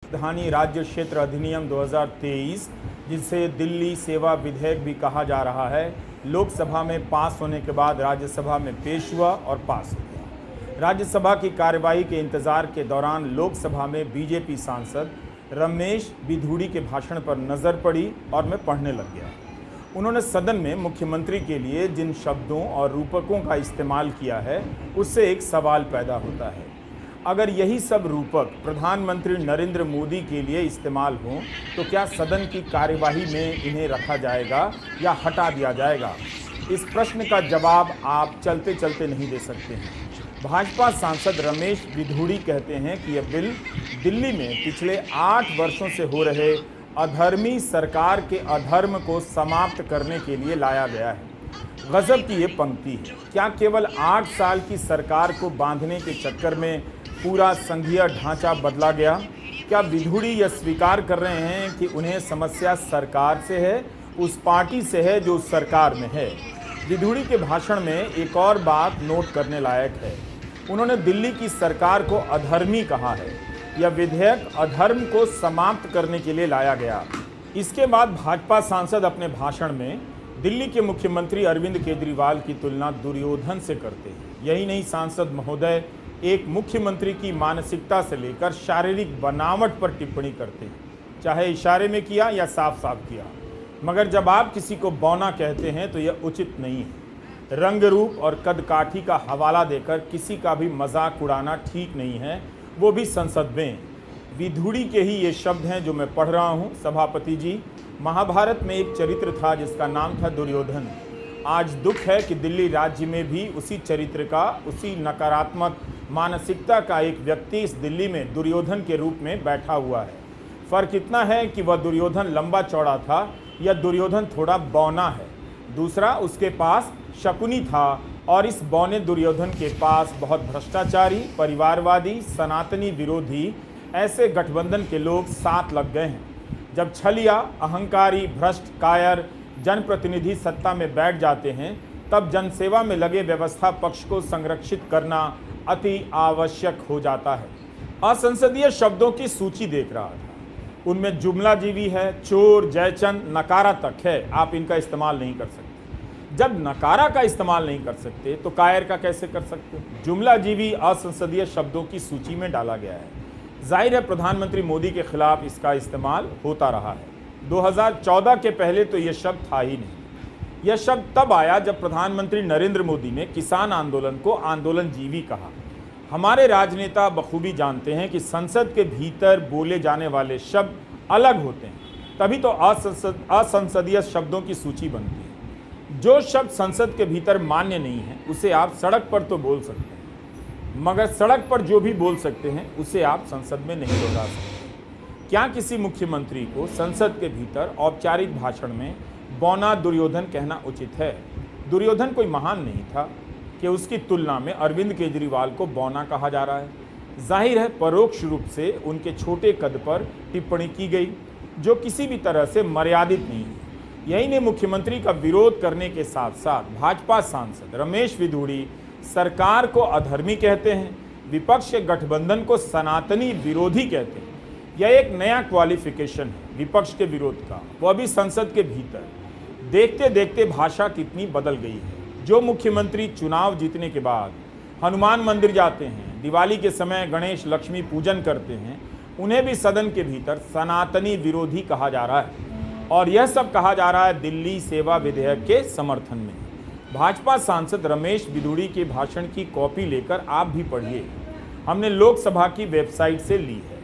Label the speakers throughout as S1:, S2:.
S1: राजधानी राज्य क्षेत्र अधिनियम 2023, जिसे दिल्ली सेवा विधेयक भी कहा जा रहा है, लोकसभा में पास होने के बाद राज्यसभा में पेश हुआ और पास हो गया। राज्यसभा की कार्यवाही के इंतजार के दौरान लोकसभा में बीजेपी सांसद रमेश बिधूड़ी के भाषण पर नज़र पड़ी और मैं पढ़ने लग गया। उन्होंने सदन में मुख्यमंत्री के लिए जिन शब्दों और रूपकों का इस्तेमाल किया है, उससे एक सवाल पैदा होता है। अगर यही सब रूपक प्रधानमंत्री नरेंद्र मोदी के लिए इस्तेमाल हों तो क्या सदन की कार्यवाही में इन्हें रखा जाएगा या हटा दिया जाएगा? इस प्रश्न का जवाब आप चलते चलते नहीं दे सकते हैं। भाजपा सांसद रमेश बिधूड़ी कहते हैं कि यह बिल दिल्ली में पिछले 8 वर्षों से हो रहे अधर्मी सरकार के अधर्म को समाप्त करने के लिए लाया गया है। गजब की ये पंक्ति है। क्या केवल 8 साल की सरकार को बांधने के चक्कर में पूरा संघीय ढांचा बदला गया? क्या बिधूड़ी यह स्वीकार कर रहे हैं कि उन्हें समस्या सरकार से है, उस पार्टी से है जो उस सरकार में है? बिधूड़ी के भाषण में एक और बात नोट करने लायक है। उन्होंने दिल्ली की सरकार को अधर्मी कहा है। यह विधेयक अधर्म को समाप्त करने के लिए लाया गया। इसके बाद भाजपा सांसद अपने भाषण में दिल्ली के मुख्यमंत्री अरविंद केजरीवाल की तुलना दुर्योधन से करते हैं। यही नहीं, सांसद महोदय एक मुख्यमंत्री की मानसिकता से लेकर शारीरिक बनावट पर टिप्पणी करते हैं, चाहे इशारे में किया या साफ साफ किया। मगर जब आप किसी को बौना कहते हैं तो यह उचित नहीं है। रंग रूप और कदकाठी का हवाला देकर किसी का भी मजाक उड़ाना ठीक नहीं है, वो भी संसद में। बिधूड़ी के ही ये शब्द हैं जो मैं पढ़ रहा हूँ। सभापति जी, महाभारत में एक चरित्र था जिसका नाम था दुर्योधन। आज दुख है कि दिल्ली राज्य में भी उसी चरित्र का, उसी नकारात्मक मानसिकता का एक व्यक्ति इस दिल्ली में दुर्योधन के रूप में बैठा हुआ है। फर्क इतना है कि वह दुर्योधन लंबा चौड़ा था या दुर्योधन थोड़ा बौना है। दूसरा, उसके पास शकुनी था और इस बौने दुर्योधन के पास बहुत भ्रष्टाचारी, परिवारवादी, सनातनी विरोधी ऐसे गठबंधन के लोग साथ लग गए हैं। जब छलिया, अहंकारी, भ्रष्ट, कायर जनप्रतिनिधि सत्ता में बैठ जाते हैं, तब जनसेवा में लगे व्यवस्था पक्ष को संरक्षित करना अति आवश्यक हो जाता है। असंसदीय शब्दों की सूची देख रहा था। उनमें जुमलाजीवी है, चोर, जयचंद, नकारा तक है। आप इनका इस्तेमाल नहीं कर सकते। जब नकारा का इस्तेमाल नहीं कर सकते तो कायर का कैसे कर सकते? जुमलाजीवी असंसदीय शब्दों की सूची में डाला गया है। जाहिर है प्रधानमंत्री मोदी के खिलाफ इसका इस्तेमाल होता रहा है। 2014 के पहले तो यह शब्द था ही नहीं। यह शब्द तब आया जब प्रधानमंत्री नरेंद्र मोदी ने किसान आंदोलन को आंदोलनजीवी कहा। हमारे राजनेता बखूबी जानते हैं कि संसद के भीतर बोले जाने वाले शब्द अलग होते हैं, तभी तो असंसदीय शब्दों की सूची बनती है। जो शब्द संसद के भीतर मान्य नहीं है उसे आप सड़क पर तो बोल सकते हैं, मगर सड़क पर जो भी बोल सकते हैं उसे आप संसद में नहीं दोहरा सकते। क्या किसी मुख्यमंत्री को संसद के भीतर औपचारिक भाषण में बौना दुर्योधन कहना उचित है? दुर्योधन कोई महान नहीं था कि उसकी तुलना में अरविंद केजरीवाल को बौना कहा जा रहा है। जाहिर है परोक्ष रूप से उनके छोटे कद पर टिप्पणी की गई जो किसी भी तरह से मर्यादित नहीं है। यही ने मुख्यमंत्री का विरोध करने के साथ साथ भाजपा सांसद रमेश बिधूड़ी सरकार को अधर्मी कहते हैं, विपक्ष के गठबंधन को सनातनी विरोधी कहते हैं। यह एक नया क्वालिफिकेशन है विपक्ष के विरोध का, वह भी संसद के भीतर। देखते देखते भाषा कितनी बदल गई है। जो मुख्यमंत्री चुनाव जीतने के बाद हनुमान मंदिर जाते हैं, दिवाली के समय गणेश लक्ष्मी पूजन करते हैं, उन्हें भी सदन के भीतर सनातनी विरोधी कहा जा रहा है। और यह सब कहा जा रहा है दिल्ली सेवा विधेयक के समर्थन में। भाजपा सांसद रमेश बिधूड़ी के भाषण की कॉपी लेकर आप भी पढ़िए। हमने लोकसभा की वेबसाइट से ली है।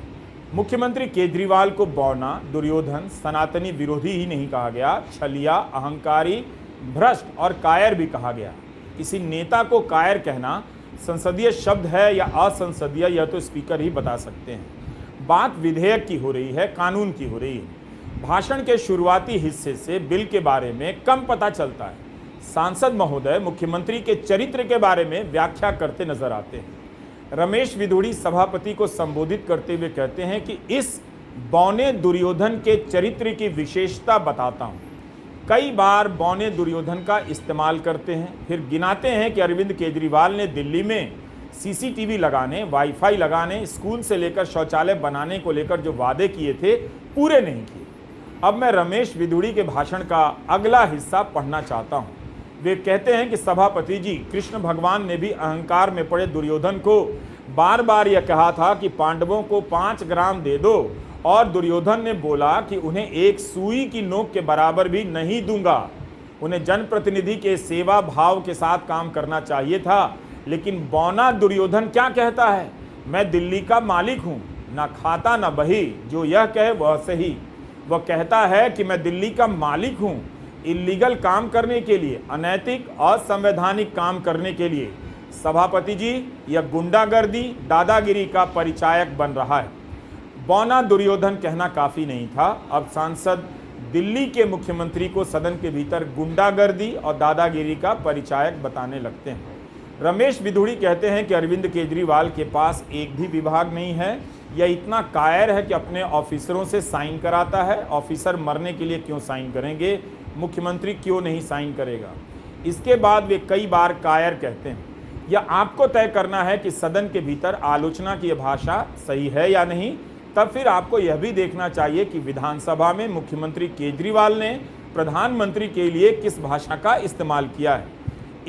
S1: मुख्यमंत्री केजरीवाल को बौना, दुर्योधन, सनातनी विरोधी ही नहीं कहा गया, छलिया, अहंकारी, भ्रष्ट और कायर भी कहा गया। किसी नेता को कायर कहना संसदीय शब्द है या असंसदीय, यह तो स्पीकर ही बता सकते हैं। बात विधेयक की हो रही है, कानून की हो रही है। भाषण के शुरुआती हिस्से से बिल के बारे में कम पता चलता है। सांसद महोदय मुख्यमंत्री के चरित्र के बारे में व्याख्या करते नजर आते हैं। रमेश बिधूड़ी सभापति को संबोधित करते हुए कहते हैं कि इस बौने दुर्योधन के चरित्र की विशेषता बताता हूं। कई बार बौने दुर्योधन का इस्तेमाल करते हैं, फिर गिनाते हैं कि अरविंद केजरीवाल ने दिल्ली में सीसीटीवी लगाने, वाईफाई लगाने, स्कूल से लेकर शौचालय बनाने को लेकर जो वादे किए थे पूरे नहीं किए। अब मैं रमेश विधुड़ी के भाषण का अगला हिस्सा पढ़ना चाहता हूं। वे कहते हैं कि सभापति जी, कृष्ण भगवान ने भी अहंकार में पड़े दुर्योधन को बार बार यह कहा था कि पांडवों को 5 ग्राम दे दो, और दुर्योधन ने बोला कि उन्हें एक सुई की नोक के बराबर भी नहीं दूंगा। उन्हें जनप्रतिनिधि के सेवा भाव के साथ काम करना चाहिए था, लेकिन बौना दुर्योधन क्या कहता है? मैं दिल्ली का मालिक हूं, ना खाता ना बही, जो यह कहे वह सही। वह कहता है कि मैं दिल्ली का मालिक हूं, इलीगल काम करने के लिए, अनैतिक असंवैधानिक काम करने के लिए। सभापति जी, यह गुंडागर्दी, दादागिरी का परिचायक बन रहा है। बौना दुर्योधन कहना काफी नहीं था। अब सांसद दिल्ली के मुख्यमंत्री को सदन के भीतर गुंडागर्दी और दादागिरी का परिचायक बताने लगते हैं। रमेश विधुड़ी कहते हैं कि अरविंद केजरीवाल के पास एक भी विभाग नहीं है। यह इतना कायर है कि अपने ऑफिसरों से साइन कराता है। ऑफिसर मरने के लिए क्यों साइन करेंगे? मुख्यमंत्री क्यों नहीं साइन करेगा? इसके बाद वे कई बार कायर कहते हैं। यह आपको तय करना है कि सदन के भीतर आलोचना की यह भाषा सही है या नहीं। तब फिर आपको यह भी देखना चाहिए कि विधानसभा में मुख्यमंत्री केजरीवाल ने प्रधानमंत्री के लिए किस भाषा का इस्तेमाल किया है।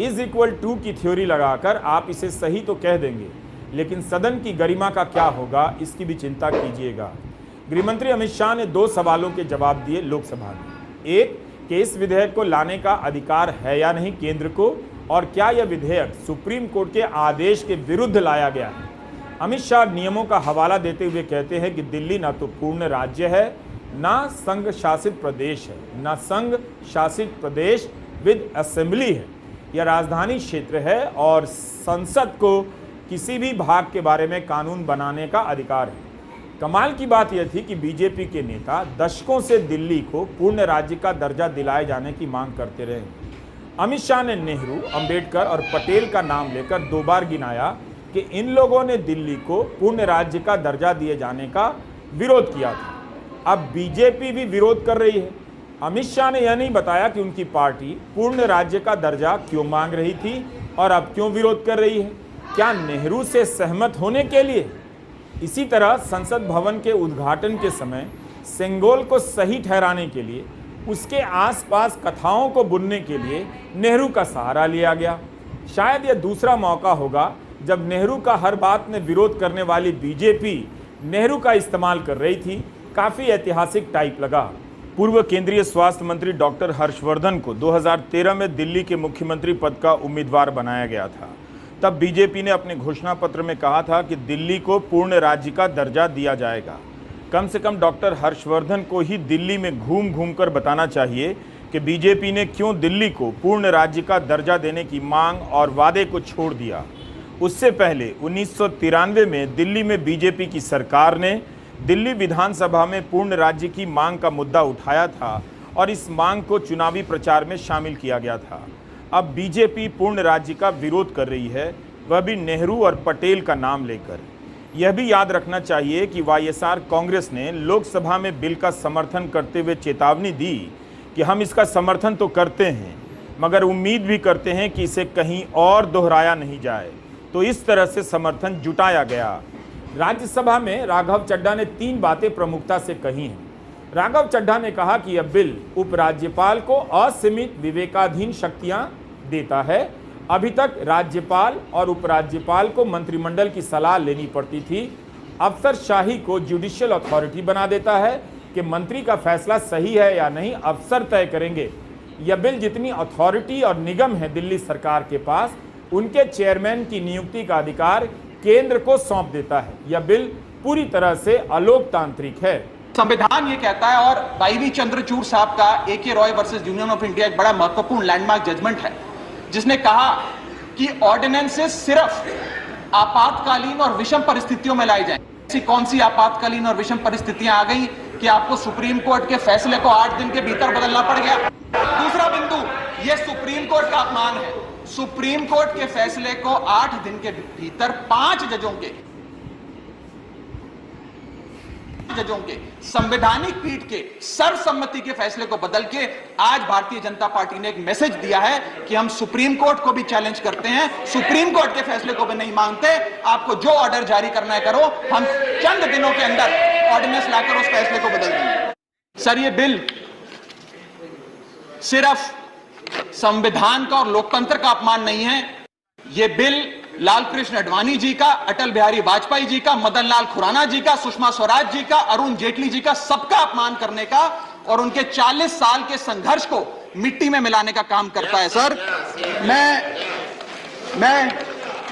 S1: =2 की थ्योरी लगाकर आप इसे सही तो कह देंगे, लेकिन सदन की गरिमा का क्या होगा, इसकी भी चिंता कीजिएगा। गृहमंत्री अमित शाह ने 2 सवालों के जवाब दिए लोकसभा में। एक, कि इस विधेयक को लाने का अधिकार है या नहीं केंद्र को, और क्या यह विधेयक सुप्रीम कोर्ट के आदेश के विरुद्ध लाया गया है। अमित शाह नियमों का हवाला देते हुए कहते हैं कि दिल्ली ना तो पूर्ण राज्य है, ना संघ शासित प्रदेश है, ना संघ शासित प्रदेश विद असेंबली है। यह राजधानी क्षेत्र है और संसद को किसी भी भाग के बारे में कानून बनाने का अधिकार है। कमाल की बात यह थी कि बीजेपी के नेता दशकों से दिल्ली को पूर्ण राज्य का दर्जा दिलाए जाने की मांग करते रहे। अमित शाह ने नेहरू, अंबेडकर और पटेल का नाम लेकर 2 बार गिनाया कि इन लोगों ने दिल्ली को पूर्ण राज्य का दर्जा दिए जाने का विरोध किया था। अब बीजेपी भी विरोध कर रही है। अमित शाह ने यह नहीं बताया कि उनकी पार्टी पूर्ण राज्य का दर्जा क्यों मांग रही थी और अब क्यों विरोध कर रही है। क्या नेहरू से सहमत होने के लिए? इसी तरह संसद भवन के उद्घाटन के समय सेंगोल को सही ठहराने के लिए, उसके आसपास कथाओं को बुनने के लिए नेहरू का सहारा लिया गया। शायद यह दूसरा मौका होगा जब नेहरू का हर बात में विरोध करने वाली बीजेपी नेहरू का इस्तेमाल कर रही थी। काफ़ी ऐतिहासिक टाइप लगा। पूर्व केंद्रीय स्वास्थ्य मंत्री डॉक्टर हर्षवर्धन को 2013 में दिल्ली के मुख्यमंत्री पद का उम्मीदवार बनाया गया था। तब बीजेपी ने अपने घोषणा पत्र में कहा था कि दिल्ली को पूर्ण राज्य का दर्जा दिया जाएगा। कम से कम डॉक्टर हर्षवर्धन को ही दिल्ली में घूम घूम कर बताना चाहिए कि बीजेपी ने क्यों दिल्ली को पूर्ण राज्य का दर्जा देने की मांग और वादे को छोड़ दिया। उससे पहले 1993 में दिल्ली में बीजेपी की सरकार ने दिल्ली विधानसभा में पूर्ण राज्य की मांग का मुद्दा उठाया था और इस मांग को चुनावी प्रचार में शामिल किया गया था। अब बीजेपी पूर्ण राज्य का विरोध कर रही है, वह भी नेहरू और पटेल का नाम लेकर। यह भी याद रखना चाहिए कि वाईएसआर कांग्रेस ने लोकसभा में बिल का समर्थन करते हुए चेतावनी दी कि हम इसका समर्थन तो करते हैं, मगर उम्मीद भी करते हैं कि इसे कहीं और दोहराया नहीं जाए। तो इस तरह से समर्थन जुटाया गया। राज्यसभा में राघव चड्ढा ने 3 बातें प्रमुखता से कही हैं। राघव चड्ढा ने कहा कि यह बिल उपराज्यपाल को असीमित विवेकाधीन शक्तियां देता है। अभी तक राज्यपाल और उपराज्यपाल को मंत्रिमंडल की सलाह लेनी पड़ती थी। अफसरशाही को जुडिशियल अथॉरिटी बना देता है कि मंत्री का फैसला सही है या नहीं अफसर तय करेंगे। यह बिल जितनी अथॉरिटी और निगम है दिल्ली सरकार के पास, उनके चेयरमैन की नियुक्ति का अधिकार केंद्र को सौंप देता है। यह बिल पूरी तरह से अलोकतांत्रिक है।
S2: संविधान ये कहता है, और वाईवी चंद्रचूड़ साहब का AK Roy versus union of India एक बड़ा महत्वपूर्ण लैंडमार्क जजमेंट है, जिसने कहा कि ऑर्डिनेंसेस सिर्फ आपातकालीन और विषम परिस्थितियों में लाई जाए। ऐसी कौन सी आपातकालीन और विषम परिस्थितियां आ गई कि आपको सुप्रीम कोर्ट के फैसले को 8 दिन के भीतर बदलना पड़ गया? दूसरा बिंदु, यह सुप्रीम कोर्ट का अपमान है। सुप्रीम कोर्ट के फैसले को 8 दिन के भीतर 5 जजों के जजों के संवैधानिक पीठ के सर्वसम्मति के फैसले को बदल के आज भारतीय जनता पार्टी ने एक मैसेज दिया है कि हम सुप्रीम कोर्ट को भी चैलेंज करते हैं, सुप्रीम कोर्ट के फैसले को भी नहीं मांगते, आपको जो ऑर्डर जारी करना है करो, हम चंद दिनों के अंदर ऑर्डिनेंस लाकर उस फैसले को बदल देंगे। सर, ये बिल सिर्फ संविधान का और लोकतंत्र का अपमान नहीं है, ये बिल लाल कृष्ण आडवाणी जी का, अटल बिहारी वाजपेयी जी का, मदन लाल खुराना जी का, सुषमा स्वराज जी का, अरुण जेटली जी का, सबका अपमान करने का और उनके 40 साल के संघर्ष को मिट्टी में मिलाने का काम करता है। सर,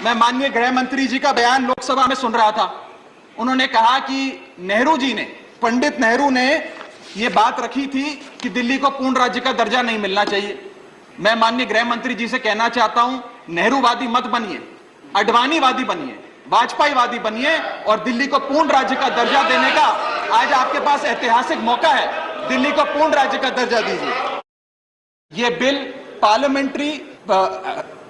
S2: मैं माननीय गृह मंत्री जी का बयान लोकसभा में सुन रहा था। उन्होंने कहा कि नेहरू जी ने, पंडित नेहरू ने यह बात रखी थी कि दिल्ली को पूर्ण राज्य का दर्जा नहीं मिलना चाहिए। मैं माननीय गृह मंत्री जी से कहना चाहता हूं, नेहरूवादी मत बनिए, आडवाणीवादी बनिए, वाजपेयीवादी बनिए और दिल्ली को पूर्ण राज्य का दर्जा देने का आज आपके पास ऐतिहासिक मौका है। दिल्ली को पूर्ण राज्य का दर्जा दीजिए। यह बिल पार्लियामेंट्री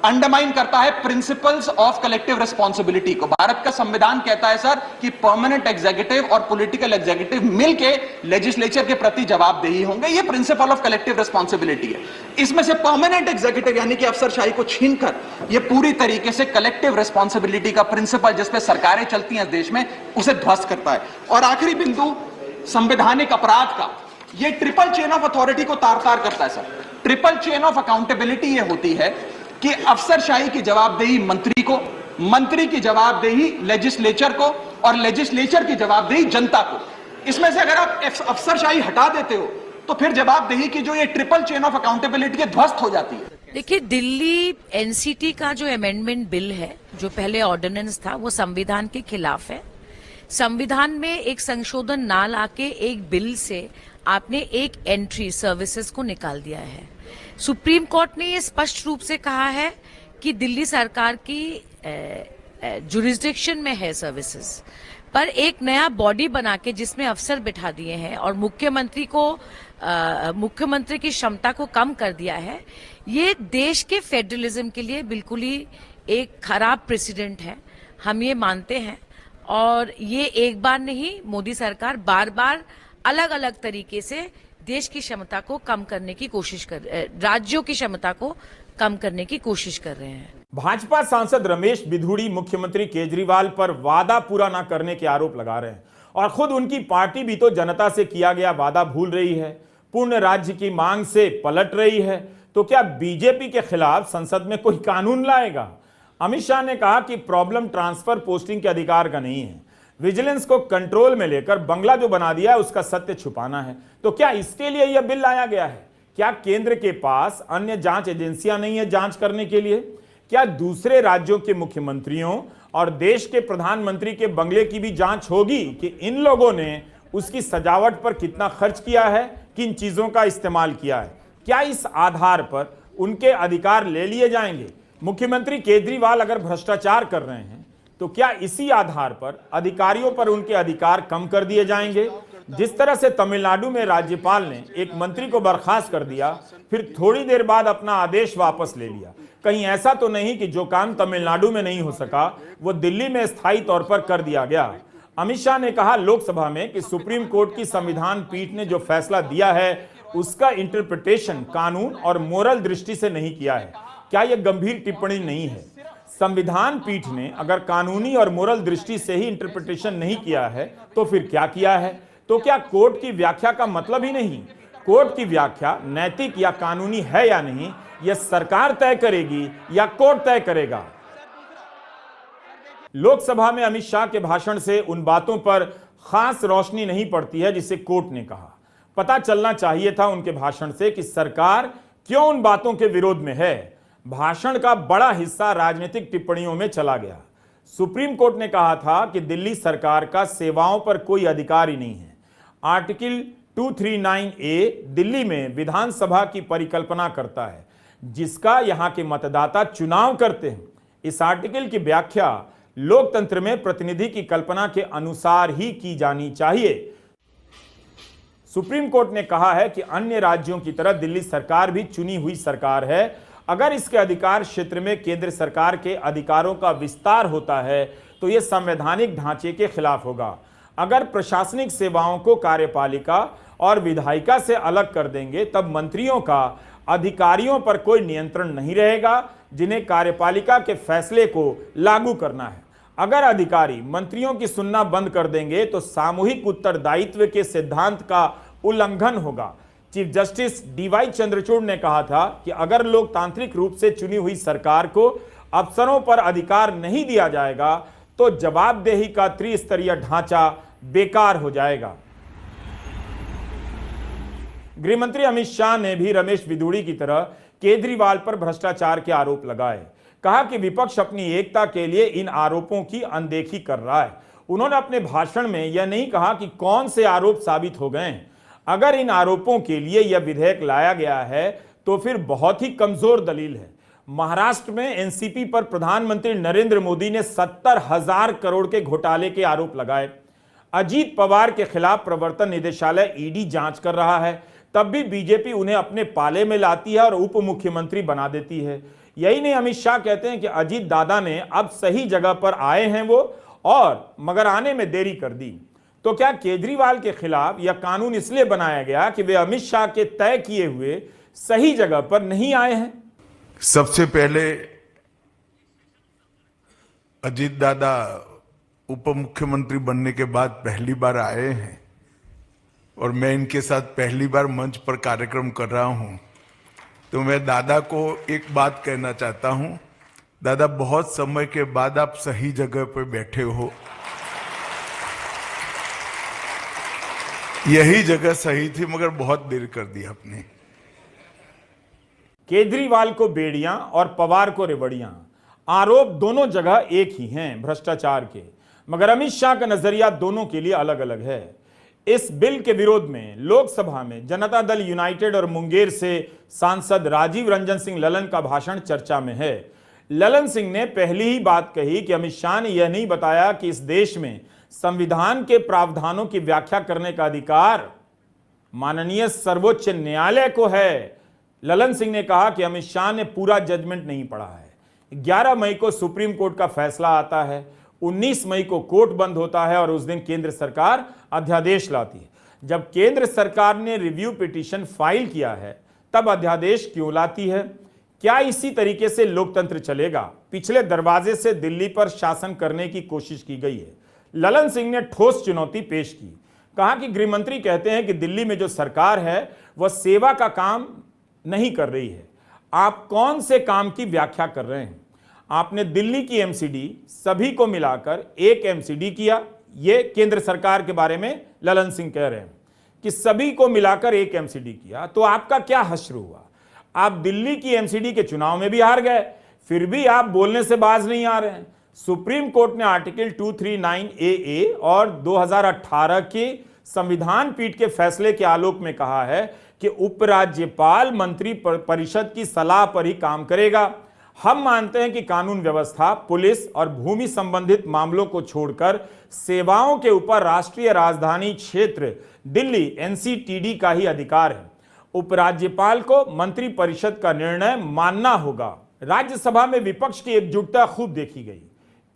S2: अंडरमाइन करता है प्रिंसिपल्स ऑफ कलेक्टिव रिस्पॉन्सिबिलिटी को। भारत का संविधान कहता है सर कि परमानेंट एग्जीक्यूटिव और पॉलिटिकल एग्जीक्यूटिव मिलके लेजिस्लेचर के प्रति जवाबदेही होंगे। ये प्रिंसिपल ऑफ कलेक्टिव रिस्पॉन्सिबिलिटी है। इसमें से परमानेंट एग्जीक्यूटिव यानी कि अफसरशाही को छीनकर ये पूरी तरीके से कलेक्टिव रिस्पॉन्सिबिलिटी का प्रिंसिपल जिसपे सरकारें चलती हैं देश में, उसे ध्वस्त करता है। और आखिरी बिंदु संवैधानिक अपराध का, ये ट्रिपल चेन ऑफ अथॉरिटी को तार तार करता है sir. Triple chain of accountability ये होती है कि अफसरशाही की जवाबदेही मंत्री को, मंत्री की जवाबदेही लेजिस्लेचर को और लेजिस्लेचर की जवाबदेही जनता को। इसमें से अगर आप अफसरशाही हटा देते हो तो फिर जवाबदेही की जो ये ट्रिपल चेन ऑफ अकाउंटेबिलिटी है ध्वस्त हो जाती है।
S3: देखिए, दिल्ली एनसीटी का जो अमेंडमेंट बिल है, जो पहले ऑर्डिनेंस था, वो संविधान के खिलाफ है। संविधान में एक संशोधन ना लाके एक बिल से आपने एक एंट्री सर्विसेज को निकाल दिया है। सुप्रीम कोर्ट ने ये स्पष्ट रूप से कहा है कि दिल्ली सरकार की जुरिस्डिक्शन में है सर्विसेज, पर एक नया बॉडी बना के जिसमें अफसर बिठा दिए हैं और मुख्यमंत्री की क्षमता को कम कर दिया है। ये देश के फेडरलिज्म के लिए बिल्कुल ही एक खराब प्रेसिडेंट है, हम ये मानते हैं। और ये एक बार नहीं, मोदी सरकार बार बार अलग अलग तरीके से देश की क्षमता को कम करने की कोशिश राज्यों की क्षमता को कम करने की कोशिश कर रहे हैं।
S1: भाजपा सांसद रमेश बिधूड़ी मुख्यमंत्री केजरीवाल पर वादा पूरा न करने के आरोप लगा रहे हैं और खुद उनकी पार्टी भी तो जनता से किया गया वादा भूल रही है, पूर्ण राज्य की मांग से पलट रही है। तो क्या बीजेपी के खिलाफ संसद में कोई कानून लाएगा? अमित शाह ने कहा कि प्रॉब्लम ट्रांसफर पोस्टिंग के अधिकार का नहीं है, विजिलेंस को कंट्रोल में लेकर बंगला जो बना दिया है उसका सत्य छुपाना है। तो क्या इसके लिए यह बिल लाया गया है? क्या केंद्र के पास अन्य जांच एजेंसियां नहीं है जांच करने के लिए? क्या दूसरे राज्यों के मुख्यमंत्रियों और देश के प्रधानमंत्री के बंगले की भी जांच होगी कि इन लोगों ने उसकी सजावट पर कितना खर्च किया है, किन चीजों का इस्तेमाल किया है? क्या इस आधार पर उनके अधिकार ले लिए जाएंगे? मुख्यमंत्री केजरीवाल अगर भ्रष्टाचार कर रहे हैं तो क्या इसी आधार पर अधिकारियों पर उनके अधिकार कम कर दिए जाएंगे? जिस तरह से तमिलनाडु में राज्यपाल ने एक मंत्री को बर्खास्त कर दिया, फिर थोड़ी देर बाद अपना आदेश वापस ले लिया, कहीं ऐसा तो नहीं कि जो काम तमिलनाडु में नहीं हो सका वो दिल्ली में स्थायी तौर पर कर दिया गया? अमित शाह ने कहा लोकसभा में कि सुप्रीम कोर्ट की संविधान पीठ ने जो फैसला दिया है उसका इंटरप्रिटेशन कानून और मोरल दृष्टि से नहीं किया है। क्या यह गंभीर टिप्पणी नहीं है? संविधान पीठ ने अगर कानूनी और मोरल दृष्टि से ही इंटरप्रिटेशन नहीं किया है तो फिर क्या किया है? तो क्या कोर्ट की व्याख्या का मतलब ही नहीं? कोर्ट की व्याख्या नैतिक या कानूनी है या नहीं, यह सरकार तय करेगी या कोर्ट तय करेगा? लोकसभा में अमित शाह के भाषण से उन बातों पर खास रोशनी नहीं पड़ती है जिसे कोर्ट ने कहा। पता चलना चाहिए था उनके भाषण से कि सरकार क्यों उन बातों के विरोध में है। भाषण का बड़ा हिस्सा राजनीतिक टिप्पणियों में चला गया। सुप्रीम कोर्ट ने कहा था कि दिल्ली सरकार का सेवाओं पर कोई अधिकार ही नहीं है। आर्टिकल 239A दिल्ली में विधानसभा की परिकल्पना करता है जिसका यहां के मतदाता चुनाव करते हैं। इस आर्टिकल की व्याख्या लोकतंत्र में प्रतिनिधि की कल्पना के अनुसार ही की जानी चाहिए। सुप्रीम कोर्ट ने कहा है कि अन्य राज्यों की तरह दिल्ली सरकार भी चुनी हुई सरकार है। अगर इसके अधिकार क्षेत्र में केंद्र सरकार के अधिकारों का विस्तार होता है तो यह संवैधानिक ढांचे के खिलाफ होगा। अगर प्रशासनिक सेवाओं को कार्यपालिका और विधायिका से अलग कर देंगे तब मंत्रियों का अधिकारियों पर कोई नियंत्रण नहीं रहेगा जिन्हें कार्यपालिका के फैसले को लागू करना है। अगर अधिकारी मंत्रियों की सुनना बंद कर देंगे तो सामूहिक उत्तरदायित्व के सिद्धांत का उल्लंघन होगा। चीफ जस्टिस डीवाई चंद्रचूड़ ने कहा था कि अगर लोकतांत्रिक रूप से चुनी हुई सरकार को अफसरों पर अधिकार नहीं दिया जाएगा तो जवाबदेही का त्रिस्तरीय ढांचा बेकार हो जाएगा। गृहमंत्री अमित शाह ने भी रमेश विदुड़ी की तरह केजरीवाल पर भ्रष्टाचार के आरोप लगाए। कहा कि विपक्ष अपनी एकता के लिए इन आरोपों की अनदेखी कर रहा है। उन्होंने अपने भाषण में यह नहीं कहा कि कौन से आरोप साबित हो गए हैं। अगर इन आरोपों के लिए यह विधेयक लाया गया है तो फिर बहुत ही कमजोर दलील है। महाराष्ट्र में एनसीपी पर प्रधानमंत्री नरेंद्र मोदी ने 70,000 करोड़ के घोटाले के आरोप लगाए। अजीत पवार के खिलाफ प्रवर्तन निदेशालय ईडी जांच कर रहा है, तब भी बीजेपी उन्हें अपने पाले में लाती है और उप मुख्यमंत्री बना देती है। यही नहीं, अमित शाह कहते हैं कि अजीत दादा ने अब सही जगह पर आए हैं वो, और मगर आने में देरी कर दी। तो क्या केजरीवाल के खिलाफ यह कानून इसलिए बनाया गया कि वे अमित शाह के तय किए हुए सही जगह पर नहीं आए हैं?
S4: सबसे पहले अजीत दादा उप मुख्यमंत्री बनने के बाद पहली बार आए हैं और मैं इनके साथ पहली बार मंच पर कार्यक्रम कर रहा हूं, तो मैं दादा को एक बात कहना चाहता हूं। दादा, बहुत समय के बाद आप सही जगह पर बैठे हो। यही जगह सही थी मगर बहुत देर कर दी आपने।
S1: केजरीवाल को बेड़ियां और पवार को रेवड़ियां, आरोप दोनों जगह एक ही हैं भ्रष्टाचार के, मगर अमित शाह का नजरिया दोनों के लिए अलग अलग है। इस बिल के विरोध में लोकसभा में जनता दल यूनाइटेड और मुंगेर से सांसद राजीव रंजन सिंह ललन का भाषण चर्चा में है। ललन सिंह ने पहली ही बात कही कि अमित शाह ने यह नहीं बताया कि इस देश में संविधान के प्रावधानों की व्याख्या करने का अधिकार माननीय सर्वोच्च न्यायालय को है। ललन सिंह ने कहा कि अमित शाह ने पूरा जजमेंट नहीं पढ़ा है। 11 मई को सुप्रीम कोर्ट का फैसला आता है, 19 मई को कोर्ट बंद होता है और उस दिन केंद्र सरकार अध्यादेश लाती है। जब केंद्र सरकार ने रिव्यू पिटीशन फाइल किया है तब अध्यादेश क्यों लाती है? क्या इसी तरीके से लोकतंत्र चलेगा? पिछले दरवाजे से दिल्ली पर शासन करने की कोशिश की गई है। ललन सिंह ने ठोस चुनौती पेश की। कहा कि गृहमंत्री कहते हैं कि दिल्ली में जो सरकार है वह सेवा का काम नहीं कर रही है। आप कौन से काम की व्याख्या कर रहे हैं? आपने दिल्ली की एमसीडी सभी को मिलाकर एक एमसीडी किया। ये केंद्र सरकार के बारे में ललन सिंह कह रहे हैं कि सभी को मिलाकर एक एमसीडी किया, तो आपका क्या हश्र हुआ? आप दिल्ली की एमसीडी के चुनाव में भी हार गए, फिर भी आप बोलने से बाज नहीं आ रहे हैं। सुप्रीम कोर्ट ने आर्टिकल 239 AA और 2018 के संविधान पीठ के फैसले के आलोक में कहा है कि उपराज्यपाल मंत्री परिषद की सलाह पर ही काम करेगा। हम मानते हैं कि कानून व्यवस्था, पुलिस और भूमि संबंधित मामलों को छोड़कर सेवाओं के ऊपर राष्ट्रीय राजधानी क्षेत्र दिल्ली NCTD का ही अधिकार है। उपराज्यपाल को मंत्री परिषद का निर्णय मानना होगा। राज्यसभा में विपक्ष की एकजुटता खूब देखी गई।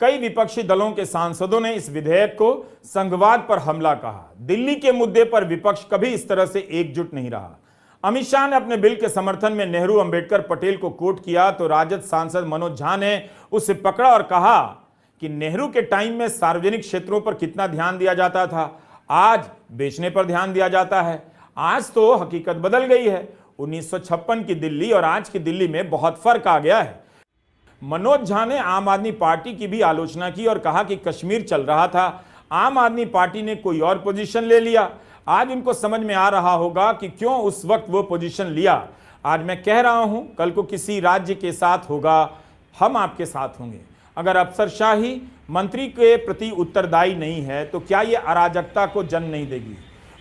S1: कई विपक्षी दलों के सांसदों ने इस विधेयक को संघवाद पर हमला कहा। दिल्ली के मुद्दे पर विपक्ष कभी इस तरह से एकजुट नहीं रहा। अमित शाह ने अपने बिल के समर्थन में नेहरू अंबेडकर पटेल को कोट किया तो राजद सांसद मनोज झा ने उसे पकड़ा और कहा कि नेहरू के टाइम में सार्वजनिक क्षेत्रों पर कितना ध्यान दिया जाता था, आज बेचने पर ध्यान दिया जाता है। आज तो हकीकत बदल गई है। 1956 की दिल्ली और आज की दिल्ली में बहुत फर्क आ गया है। मनोज झा ने आम आदमी पार्टी की भी आलोचना की और कहा कि कश्मीर चल रहा था, आम आदमी पार्टी ने कोई और पोजीशन ले लिया। आज उनको समझ में आ रहा होगा कि क्यों उस वक्त वो पोजीशन लिया। आज मैं कह रहा हूं, कल को किसी राज्य के साथ होगा, हम आपके साथ होंगे। अगर अफसरशाही मंत्री के प्रति उत्तरदायी नहीं है तो क्या ये अराजकता को जन्म नहीं देगी?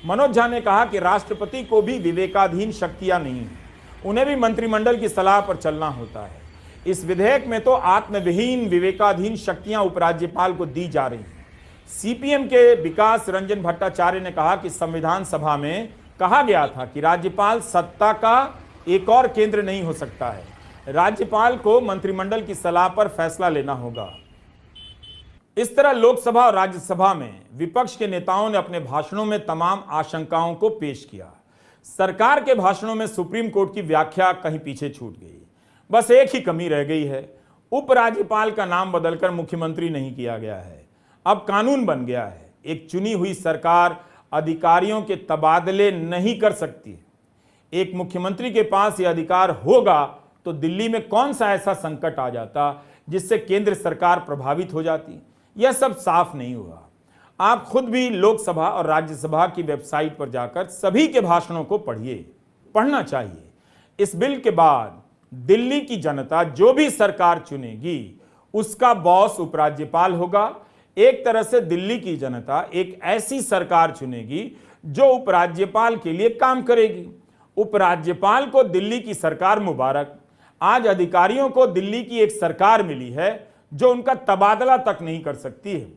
S1: मनोज झा ने कहा कि राष्ट्रपति को भी विवेकाधीन शक्तियां नहीं हैं, उन्हें भी मंत्रिमंडल की सलाह पर चलना होता है। इस विधेयक में तो आत्मविहीन विवेकाधीन शक्तियां उपराज्यपाल को दी जा रही हैं। सीपीएम के विकास रंजन भट्टाचार्य ने कहा कि संविधान सभा में कहा गया था कि राज्यपाल सत्ता का एक और केंद्र नहीं हो सकता है। राज्यपाल को मंत्रिमंडल की सलाह पर फैसला लेना होगा। इस तरह लोकसभा और राज्यसभा में विपक्ष के नेताओं ने अपने भाषणों में तमाम आशंकाओं को पेश किया। सरकार के भाषणों में सुप्रीम कोर्ट की व्याख्या कहीं पीछे छूट गई। बस एक ही कमी रह गई है, उपराज्यपाल का नाम बदलकर मुख्यमंत्री नहीं किया गया है। अब कानून बन गया है, एक चुनी हुई सरकार अधिकारियों के तबादले नहीं कर सकती। एक मुख्यमंत्री के पास यह अधिकार होगा तो दिल्ली में कौन सा ऐसा संकट आ जाता जिससे केंद्र सरकार प्रभावित हो जाती। यह सब साफ नहीं हुआ। आप खुद भी लोकसभा और राज्यसभा की वेबसाइट पर जाकर सभी के भाषणों को पढ़िए, पढ़ना चाहिए। इस बिल के बाद दिल्ली की जनता जो भी सरकार चुनेगी उसका बॉस उपराज्यपाल होगा। एक तरह से दिल्ली की जनता एक ऐसी सरकार चुनेगी जो उपराज्यपाल के लिए काम करेगी। उपराज्यपाल को दिल्ली की सरकार मुबारक। आज अधिकारियों को दिल्ली की एक सरकार मिली है जो उनका तबादला तक नहीं कर सकती है।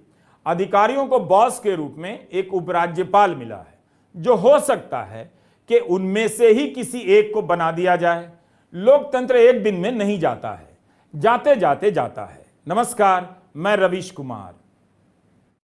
S1: अधिकारियों को बॉस के रूप में एक उपराज्यपाल मिला है जो हो सकता है कि उनमें से ही किसी एक को बना दिया जाए। लोकतंत्र एक दिन में नहीं जाता है, जाते जाते जाता है। नमस्कार, मैं रवीश कुमार।